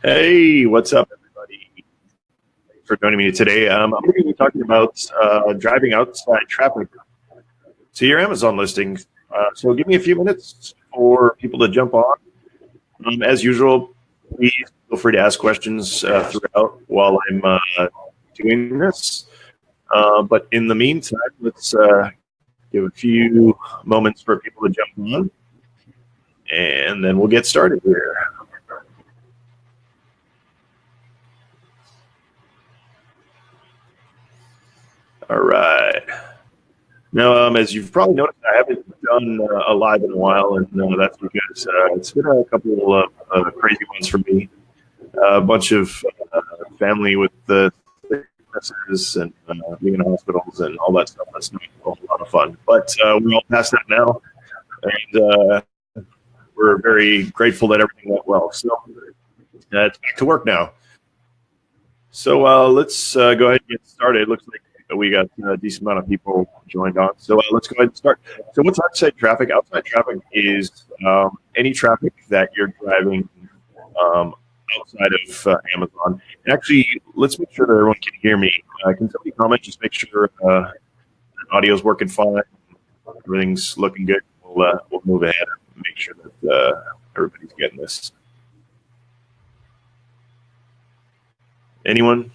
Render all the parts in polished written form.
Hey, what's up, everybody? Thanks for joining me today. I'm going to be talking about driving outside traffic to your Amazon listings. So give me a few minutes for people to jump on. As usual, please feel free to ask questions throughout while I'm doing this. But in the meantime, let's give a few moments for people to jump on, and then we'll get started here. All right. Now, as you've probably noticed, I haven't done a live in a while, and that's because it's been a couple of crazy ones for me. A bunch of family with the sicknesses and being in hospitals and all that stuff. That's not a whole lot of fun. But we're all past that now, and we're very grateful that everything went well. So it's back to work now. So let's go ahead and get started. It looks like we got a decent amount of people joined on. So let's go ahead and start. So what's outside traffic? Outside traffic is any traffic that you're driving outside of Amazon. And actually, let's make sure that everyone can hear me. Can somebody comment? Just make sure audio's working fine. Everything's looking good. We'll move ahead and make sure that everybody's getting this. Anyone?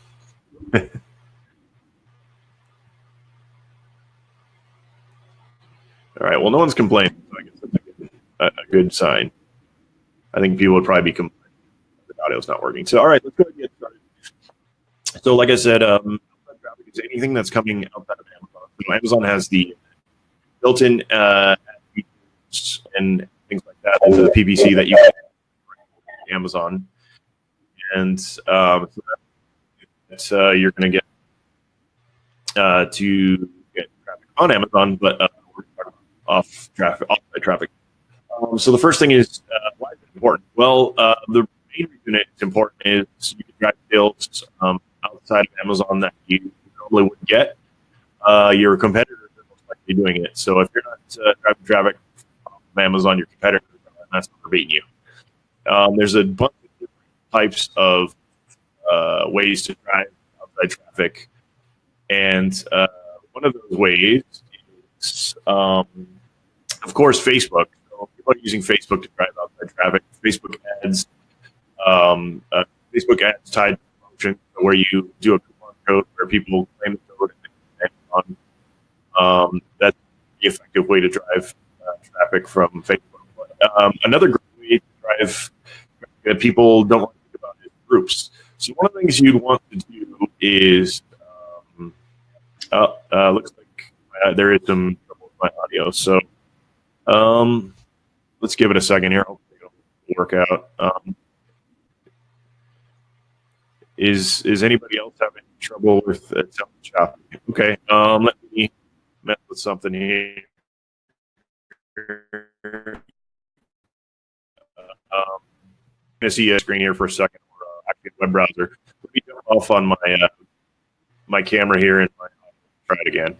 All right. Well, no one's complaining, so I guess that's a good sign. I think people would probably be complaining if the audio's not working. So, all right, let's go ahead and get started. So, like I said, outside traffic is anything that's coming outside of Amazon. So Amazon has the built-in features and things like that into the PPC that you can Amazon, and so that you're going to get to get traffic on Amazon, but offsite traffic. So the first thing is, why is it important? Well, the main reason it's important is you can drive sales outside of Amazon that you normally wouldn't get. Your competitors are most likely doing it. So if you're not driving traffic from Amazon, your competitors are, that's not beating you. There's a bunch of different types of ways to drive outside traffic. And one of those ways is, of course, Facebook. So people are using Facebook to drive outside traffic. Facebook ads tied to function where you do a coupon code where people claim the code and on. That's the effective way to drive traffic from Facebook. Another great way to drive that people don't want to think about is groups. So one of the things you'd want to do is looks like there is some trouble with my audio. So let's give it a second here. Hopefully it'll work out. Is anybody else having trouble with something choppy? Okay. Let me mess with something here. I'm going to see a screen here for a second, or actually a web browser. Let me jump off on my camera here and try it again.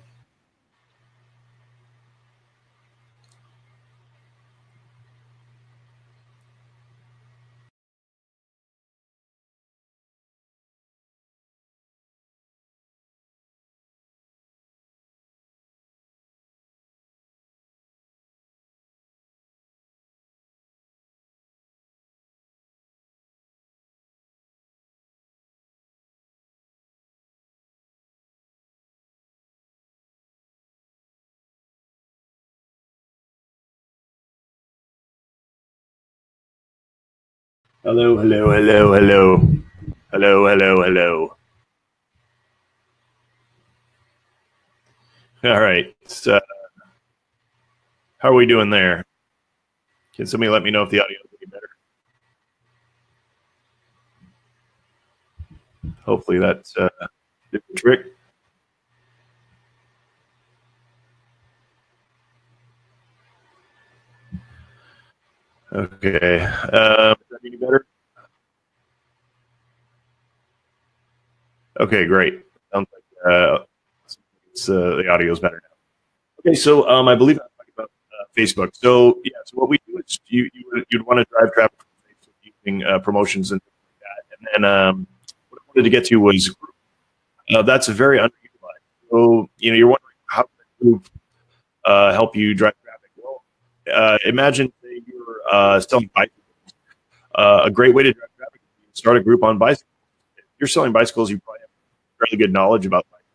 Hello, hello, hello, hello. Hello, hello, hello. All right. So, how are we doing there? Can somebody let me know if the audio is getting better? Hopefully that's the trick. Okay. Is that any better? Okay, great. Sounds like the audio is better now. Okay, so I believe I'm talking about Facebook. So yeah, so what we do is you'd want to drive traffic from Facebook using promotions and things like And what I wanted to get to was that's a very underutilized. So, you're wondering how can the group help you drive traffic? Well, imagine that you're selling bicycles. A great way to drive traffic is to start a group on bicycles. If you're selling bicycles, you probably have fairly good knowledge about bicycles.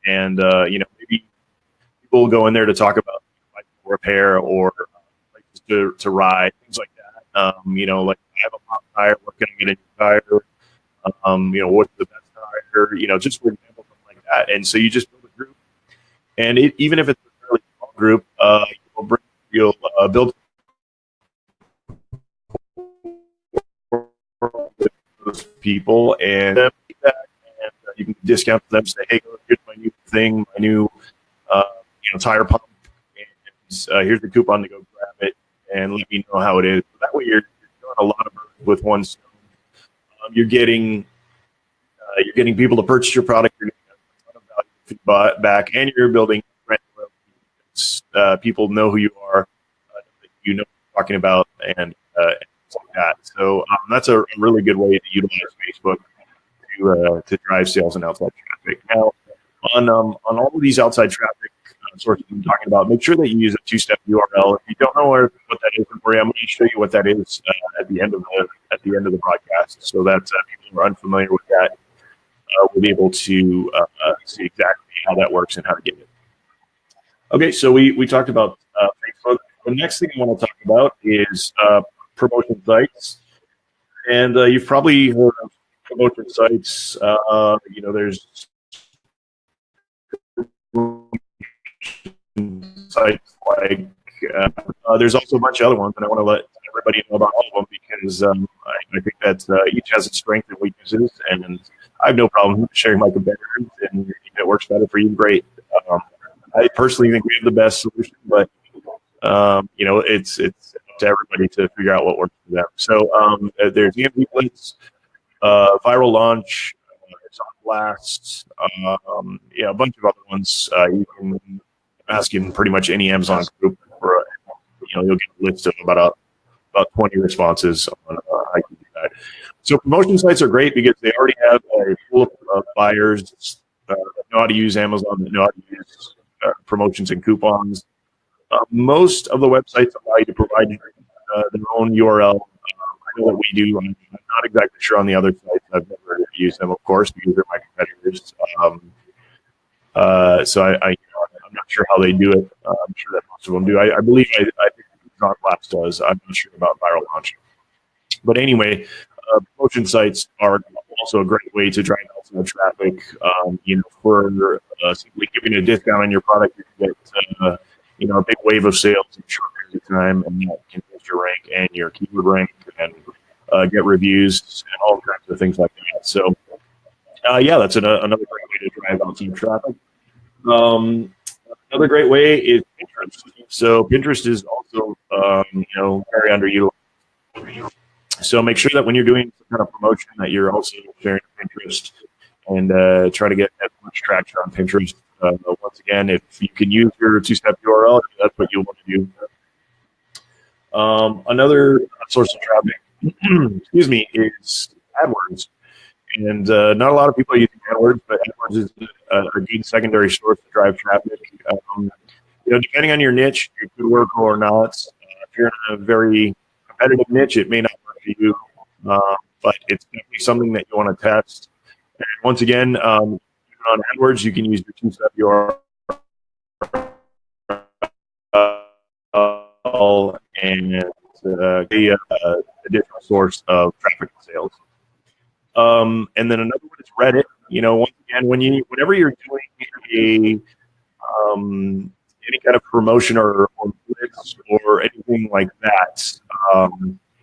And, maybe people will go in there to talk about bicycle repair or places to ride, things like that. Like I have a pop tire, what can I get a new tire? What's the best tire? Just for example, something like that. And so you just build a group. And even if it's a fairly small group, you'll build those people and you can discount them. Say, hey, here's my new thing, my new tire pump, and here's the coupon to go grab it and let me know how it is. That way, you're doing a lot of birds with one stone. You're getting people to purchase your product. You're getting a ton of value back, and you're building brand loyalty. People know who you are, you know what you're talking about, and things like that. So that's a really good way to utilize Facebook to drive sales and outside traffic. Now, on all of these outside traffic sources I'm talking about, make sure that you use a two-step URL. If you don't know what that is for you, I'm going to show you what that is at the end of the broadcast, so that people who are unfamiliar with that will be able to see exactly how that works and how to get it. Okay, so we talked about Facebook. The next thing I want to talk about is promotion sites, and you've probably heard of promotion sites. There's sites like there's also a bunch of other ones, and I want to let everybody know about all of them because I think that each has its strengths and weaknesses, and I have no problem sharing my competitors, and if it works better for you, great. I personally think we have the best solution, but it's up to everybody to figure out what works for them. So there's EMP Blitz, Viral Launch, Soft Blast, a bunch of other ones. You can ask in pretty much any Amazon group for you'll get a list of about 20 responses on how you do that. So promotion sites are great because they already have a pool of buyers that know how to use Amazon, that know how to use promotions and coupons. Most of the websites allow you to provide their own URL. I know that we do. I'm not exactly sure on the other sites. I've never used them, of course, because they're my competitors. So I'm not sure how they do it. I'm sure that most of them do. I believe I think Soft Blast does. I'm not sure about Viral Launch. But anyway, promotion sites are also a great way to drive outside traffic. For simply giving a discount on your product, you can get a big wave of sales in a short period of time, and that can boost your rank and your keyword rank and get reviews and all kinds of things like that. So, that's another great way to drive outside traffic. Another great way is Pinterest. So Pinterest is also, very underutilized. So make sure that when you're doing some kind of promotion that you're also sharing Pinterest and try to get as much traction on Pinterest. Once again, if you can use your two-step URL, that's what you'll want to do. Another source of traffic, is AdWords. And not a lot of people are using AdWords, but AdWords is a good secondary source to drive traffic. Depending on your niche, it could work or not. If you're in a very competitive niche, it may not work for you, but it's definitely something that you want to test. And once again, on AdWords, you can use your two-step URL and the additional source of traffic and sales. And then another one is Reddit. Once again, whenever you're doing any kind of promotion or blitz or anything like that,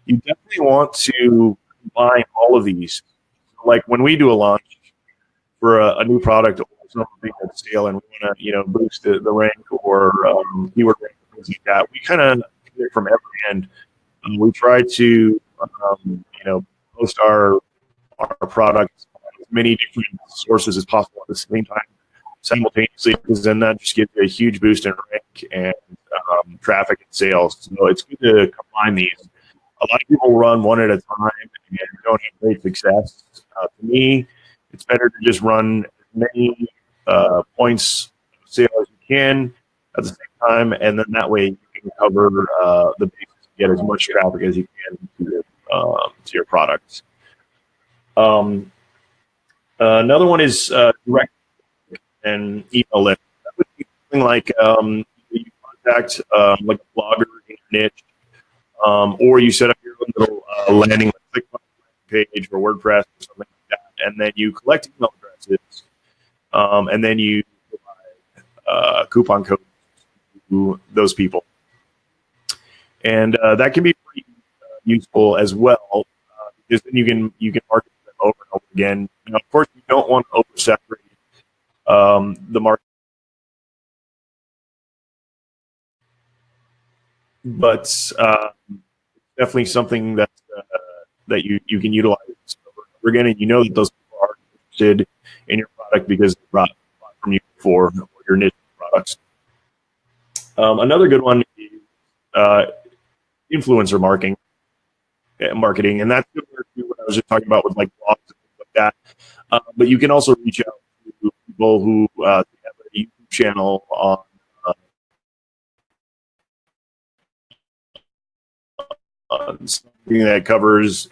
you definitely want to combine all of these. Like when we do a launch for a new product or something that's sale, and we want to boost the rank or keyword rank, things like that, we kind of get it from every end. We try to post our product as many different sources as possible at the same time, simultaneously, because then that just gives you a huge boost in rank and traffic and sales. So it's good to combine these. A lot of people run one at a time and don't have great success. To me, it's better to just run as many points of sale as you can at the same time, and then that way you can cover the bases, get as much traffic as you can to your products. Another one is direct and email list. That would be something like you contact like a blogger in your niche, or you set up your own little landing page or WordPress or something like that, and then you collect email addresses, and then you provide coupon codes to those people, and that can be pretty useful as well, because then you can market them over and over again. Now, of course, you don't want to oversaturate the market, but definitely something that you can utilize over and over again, and you know that those people are interested in your product because they bought from you before, or your niche products. Another good one is influencer marketing, and that's similar to what I was just talking about with like blogs and things like that. But you can also reach out to people who have a YouTube channel on something that covers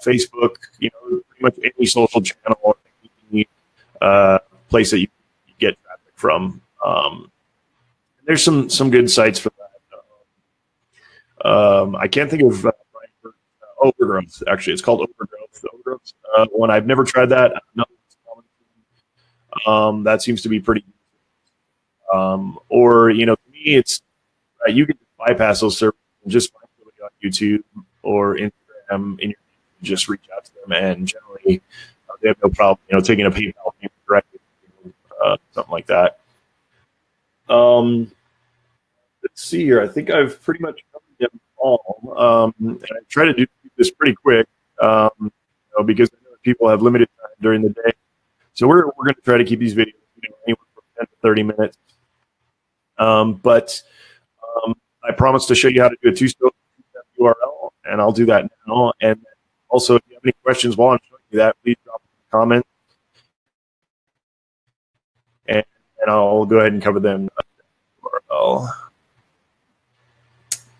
Facebook, pretty much any social channel or any place that you get traffic from. There's some good sites for that. I can't think of Overgrowth. Actually, it's called Overgrowth. Overgrowth one. I've never tried that. That seems to be pretty. Or to me, it's you can bypass those servers and just find somebody on YouTube or Instagram, and just reach out to them, and generally they have no problem, taking a PayPal payment directly, something like that. Let's see here. I think I've pretty much covered them all, and I try to do this pretty quick, because I know people have limited time during the day. So we're going to try to keep these videos anywhere from 10 to 30 minutes. But I promised to show you how to do a two-step URL, and I'll do that now. And also, if you have any questions while I'm showing you that, please drop in the comments, and I'll go ahead and cover them. URL.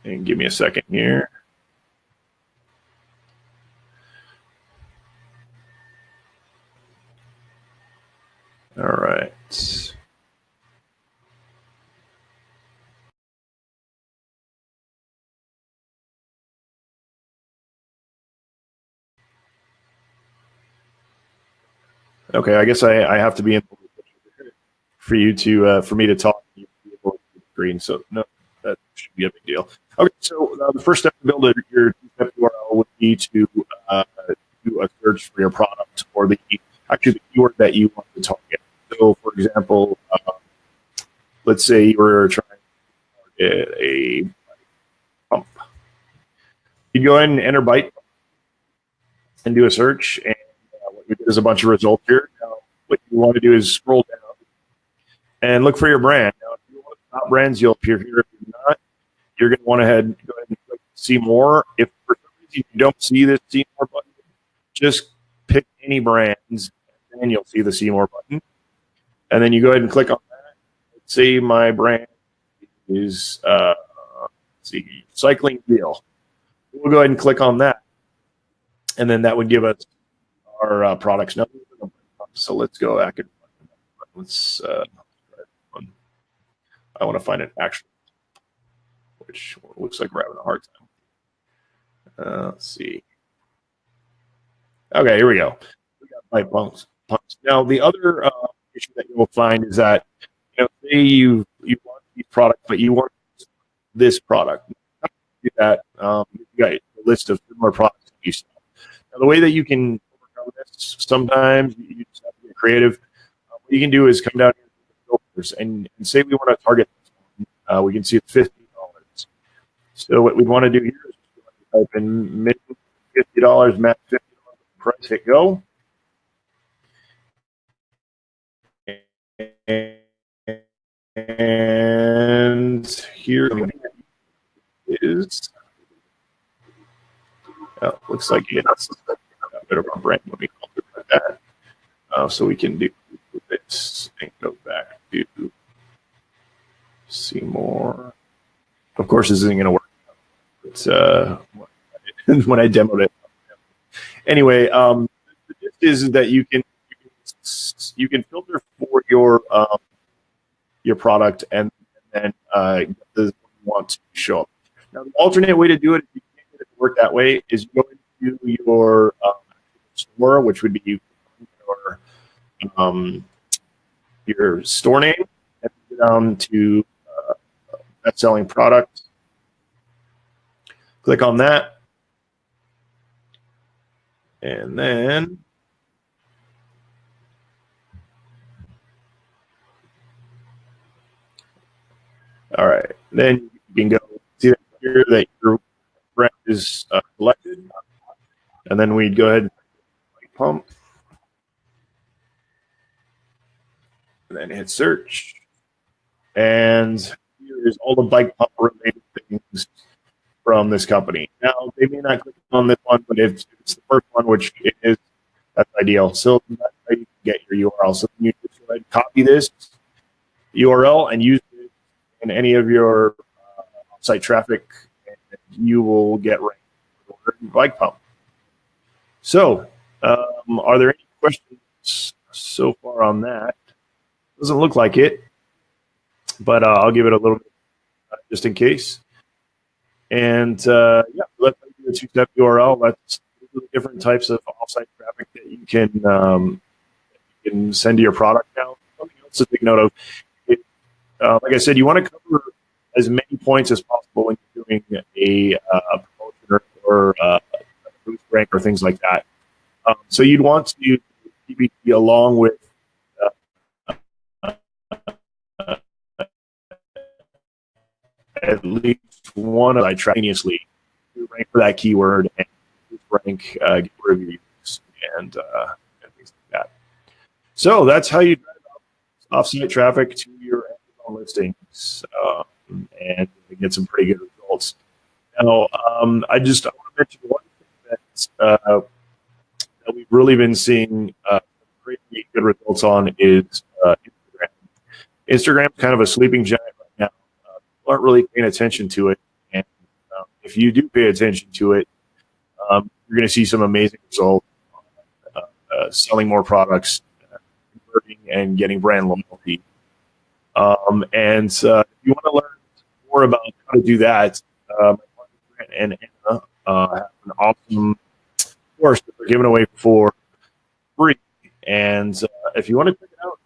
And give me a second here. All right. Okay, I guess I have to be in for you to for me to talk to you screen. So no, that should be a big deal. Okay, so the first step to build your two-step URL would be to do a search for your product, or the keyword that you want to target. So, for example, let's say you were trying to target a pump. You go ahead and enter bite and do a search, and what we get is a bunch of results here. Now, what you want to do is scroll down and look for your brand. Now, if you want top brands, you'll appear here. If you're not, you're going to want to go ahead and click see more. If for some reason you don't see this see more button, just pick any brands, and then you'll see the see more button. And then you go ahead and click on that. Let's say my brand is Cycling Deal. We'll go ahead and click on that, and then that would give us our products number. So let's go back and let's. I want to find an actual, which looks like we're having a hard time. Let's see. Okay, here we go. We got my pumps. Now the other issue that you will find is that say you want these products, but you want this product. Do that. You got a list of similar products that you sell. Now the way that you can overcome this, sometimes you just have to get creative. What you can do is come down here to the filters and say we want to target this one. We can see it's $50. So what we'd want to do here is type in minimum $50, max $50 price, hit go. And here is looks like it of our brand when we call it like that. So we can do this and go back to see more. Of course, this isn't going to work. It's when I demoed it. Anyway, the gist is that you can filter for your product and then get the one you want to show up. Now, the alternate way to do it, if you can't get it to work that way, is you go into your store, which would be your store name, and go down to best-selling product. Click on that, and then all right, then you can go see here that your brand is selected, and then we'd go ahead and pump, and then hit search, and here is all the bike pump related things from this company. Now, they may not click on this one, but if it's the first one, which it is, that's ideal. So that's how you can get your URL. So you just go ahead and copy this URL and use it in any of your site traffic, and you will get ranked for bike pump. So, are there any questions so far on that? Doesn't look like it, but I'll give it a little bit just in case. And yeah, let's do a two-step URL. Let's do the different types of offsite traffic that you can send to your product now. Something else to take note of. Like I said, you want to cover as many points as possible when you're doing a promotion or a boost rank or things like that. So you'd want to do PPC along with at least one of simultaneously rank for that keyword and rank get reviews and things like that. So that's how you drive offsite traffic to your Amazon listings and get some pretty good results. Now, I want to mention one thing that we've really been seeing pretty good results on is Instagram. Instagram's kind of a sleeping giant right now. People aren't really paying attention to it, and if you do pay attention to it, you're going to see some amazing results. Selling more products, converting, and getting brand loyalty. And if you want to learn more about how to do that, my partner Grant and Anna have an awesome course that they're giving away for free. And if you want to check it out,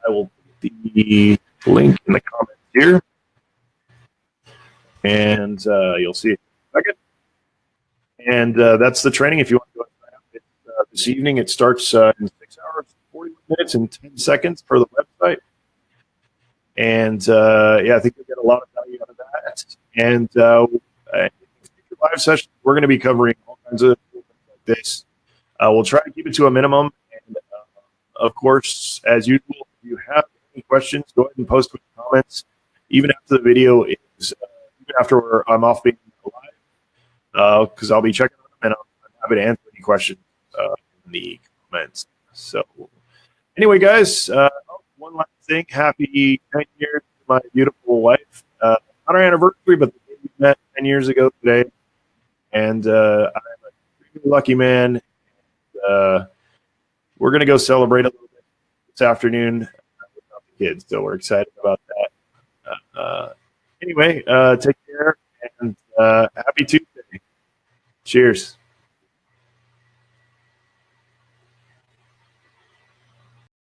I will put the link in the comments here, and you'll see it in a second. And that's the training. If you want to go it this evening, it starts in 6 hours, 41 minutes, and 10 seconds per the website. And yeah, I think you'll get a lot of value out of that. And in future live sessions, we're going to be covering all kinds of things like this. We'll try to keep it to a minimum. And of course, as usual, if you have any questions, go ahead and post in the comments. Even after the video is, even after I'm off being live, because I'll be checking them and I'm happy to answer any questions in the comments. So anyway, guys, one last thing. Happy 10 years to my beautiful wife. Not our anniversary, but the day we met 10 years ago today. And I'm a pretty lucky man. We're going to go celebrate a little bit this afternoon without the kids, so we're excited about that. Anyway, take care, and happy Tuesday. Cheers.